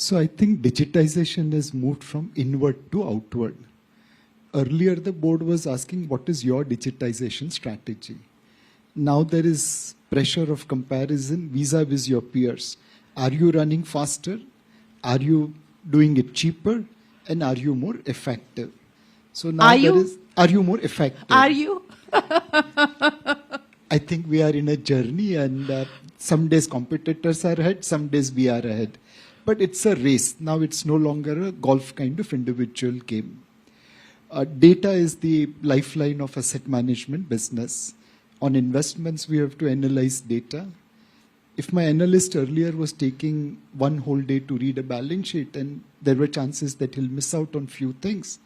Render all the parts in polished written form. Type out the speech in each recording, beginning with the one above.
So I think digitization has moved from inward to outward. Earlier, the board was asking, what is your digitization strategy? Now there is pressure of comparison vis-a-vis your peers. Are you running faster? Are you doing it cheaper? And are you more effective? So now are you more effective? Are you? I think we are in a journey, and some days competitors are ahead, some days we are ahead. But it's a race. Now it's no longer a golf kind of individual game. Data is the lifeline of asset management business. On investments, we have to analyze data. If my analyst earlier was taking one whole day to read a balance sheet, and there were chances that he'll miss out on few things.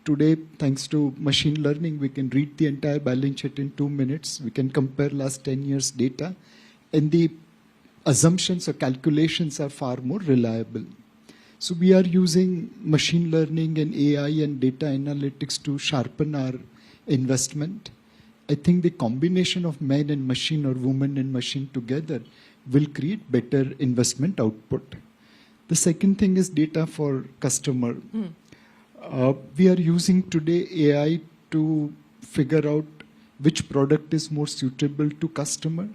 Today, thanks to machine learning, we can read the entire balance sheet in 2 minutes. We can compare last 10 years data, and the assumptions or calculations are far more reliable. So we are using machine learning and AI and data analytics to sharpen our investment. I think the combination of man and machine or woman and machine together will create better investment output. The second thing is data for customer. We are using today AI to figure out which product is more suitable to customer.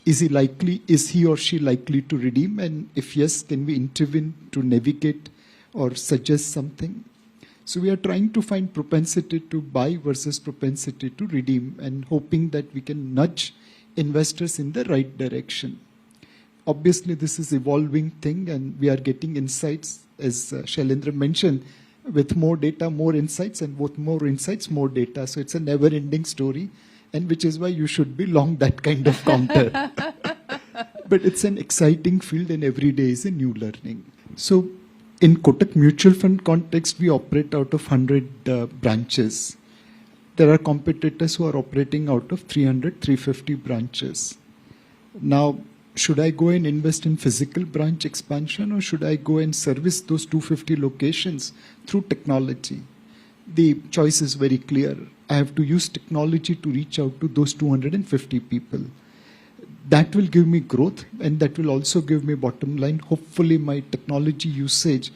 Is he or she likely to redeem? And if yes, can we intervene to navigate or suggest something? So we are trying to find propensity to buy versus propensity to redeem, and hoping that we can nudge investors in the right direction. Obviously, this is evolving thing, and we are getting insights, as Shailendra mentioned, with more data, more insights, and with more insights, more data. So it's a never-ending story, and which is why you should be long that kind of counter. But it's an exciting field, and every day is a new learning. So in Kotak Mutual Fund context, we operate out of 100 branches. There are competitors who are operating out of 300, 350 branches. Now, should I go and invest in physical branch expansion, or should I go and service those 250 locations through technology? The choice is very clear. I have to use technology to reach out to those 250 people. That will give me growth, and that will also give me bottom line. Hopefully my technology usage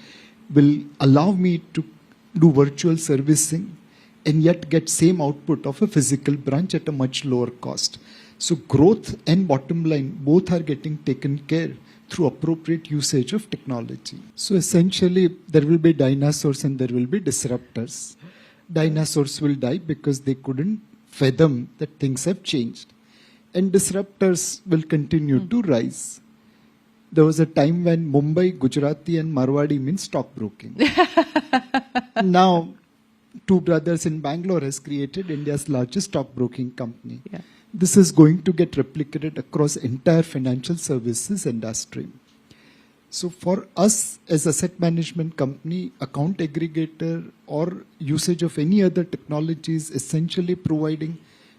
will allow me to do virtual servicing and yet get same output of a physical branch at a much lower cost. So growth and bottom line both are getting taken care through appropriate usage of technology. So essentially there will be dinosaurs and there will be disruptors. Dinosaurs will die because they couldn't fathom that things have changed. And disruptors will continue to rise. There was a time when Mumbai, Gujarati and Marwadi means stockbroking. Now, two brothers in Bangalore has created India's largest stockbroking company. Yeah. This is going to get replicated across entire financial services industry. So for us as asset management company, account aggregator or usage of any other technology is essentially providing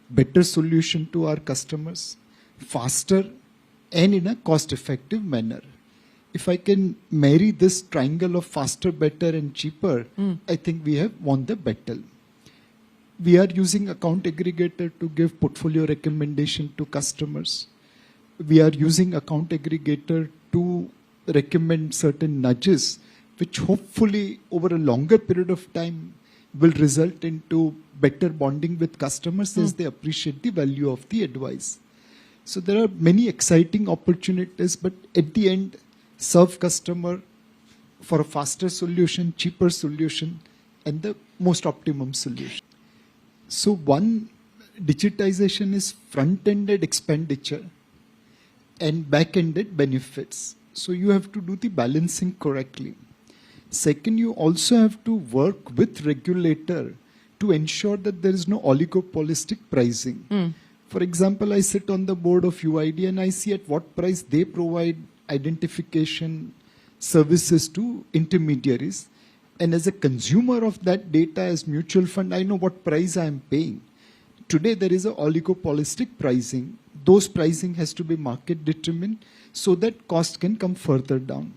better solution to our customers, faster and in a cost-effective manner. If I can marry this triangle of faster, better and cheaper, I think we have won the battle. We are using account aggregator to give portfolio recommendation to customers. We are using account aggregator to recommend certain nudges, which hopefully over a longer period of time will result into better bonding with customers as they appreciate the value of the advice. So there are many exciting opportunities, but at the end, serve customer for a faster solution, cheaper solution, and the most optimum solution. So one, digitization is front-ended expenditure and back-ended benefits. So you have to do the balancing correctly. Second, you also have to work with regulator to ensure that there is no oligopolistic pricing. For example, I sit on the board of UID and I see at what price they provide identification services to intermediaries. And as a consumer of that data as mutual fund, I know what price I am paying. Today, there is a oligopolistic pricing. Those pricing has to be market determined so that cost can come further down.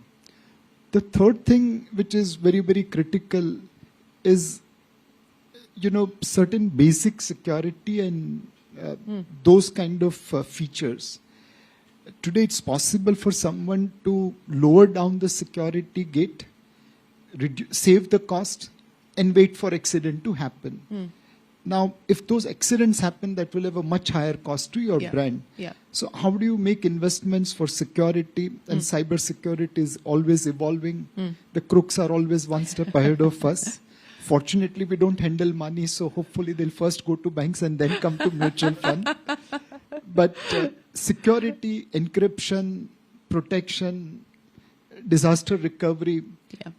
The third thing, which is very, very critical, is, certain basic security and those kind of features. Today it's possible for someone to lower down the security gate, save the cost, and wait for accident to happen. Now, if those accidents happen, that will have a much higher cost to your brand. So how do you make investments for security? And cyber security is always evolving. The crooks are always one step ahead of us. Fortunately, we don't handle money, so hopefully they'll first go to banks and then come to mutual fund. But security, encryption, protection, disaster recovery,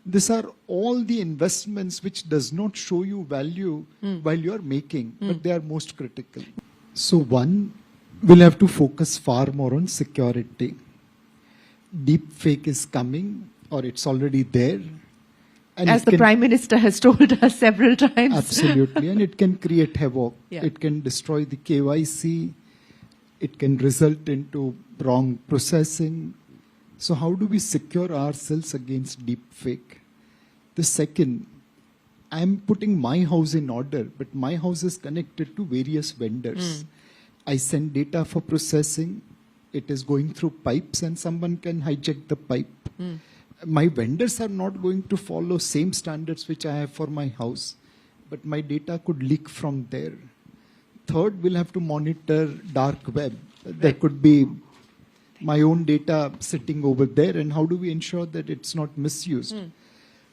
these are all the investments which does not show you value while you are making, but they are most critical. So one, we'll have to focus far more on security. Deep fake is coming, or it's already there. And as the Prime Minister has told us several times. Absolutely, and it can create havoc. It can destroy the KYC. It can result into wrong processing. So how do we secure ourselves against deep fake? The second, I'm putting my house in order, but my house is connected to various vendors. I send data for processing. It is going through pipes and someone can hijack the pipe. My vendors are not going to follow same standards which I have for my house, but my data could leak from there. Third, we'll have to monitor dark web. There could be my own data sitting over there, and how do we ensure that it's not misused?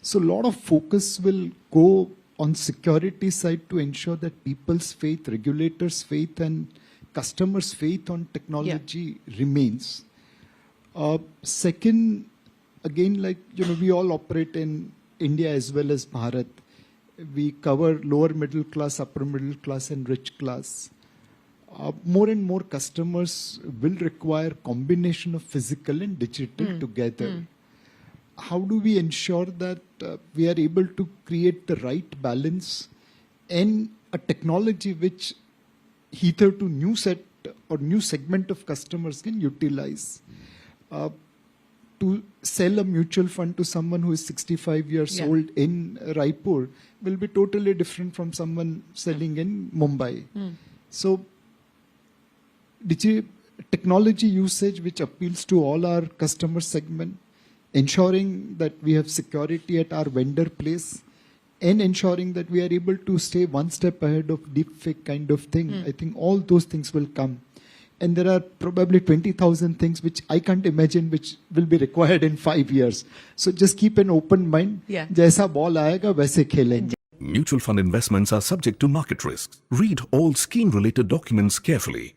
So a lot of focus will go on security side to ensure that people's faith, regulators' faith, and customers' faith on technology remains. Second, again, like, we all operate in India as well as Bharat. We cover lower middle class, upper middle class, and rich class. More and more customers will require combination of physical and digital together. How do we ensure that we are able to create the right balance and a technology which hitherto new set or new segment of customers can utilize? To sell a mutual fund to someone who is 65 years old in Raipur will be totally different from someone selling in Mumbai. So technology usage which appeals to all our customer segment, ensuring that we have security at our vendor place, and ensuring that we are able to stay one step ahead of deepfake kind of thing. I think all those things will come. And there are probably 20,000 things which I can't imagine which will be required in 5 years. So just keep an open mind. Jaisa ball aayega, waise khelenge. Mutual fund investments are subject to market risks. Read all scheme-related documents carefully.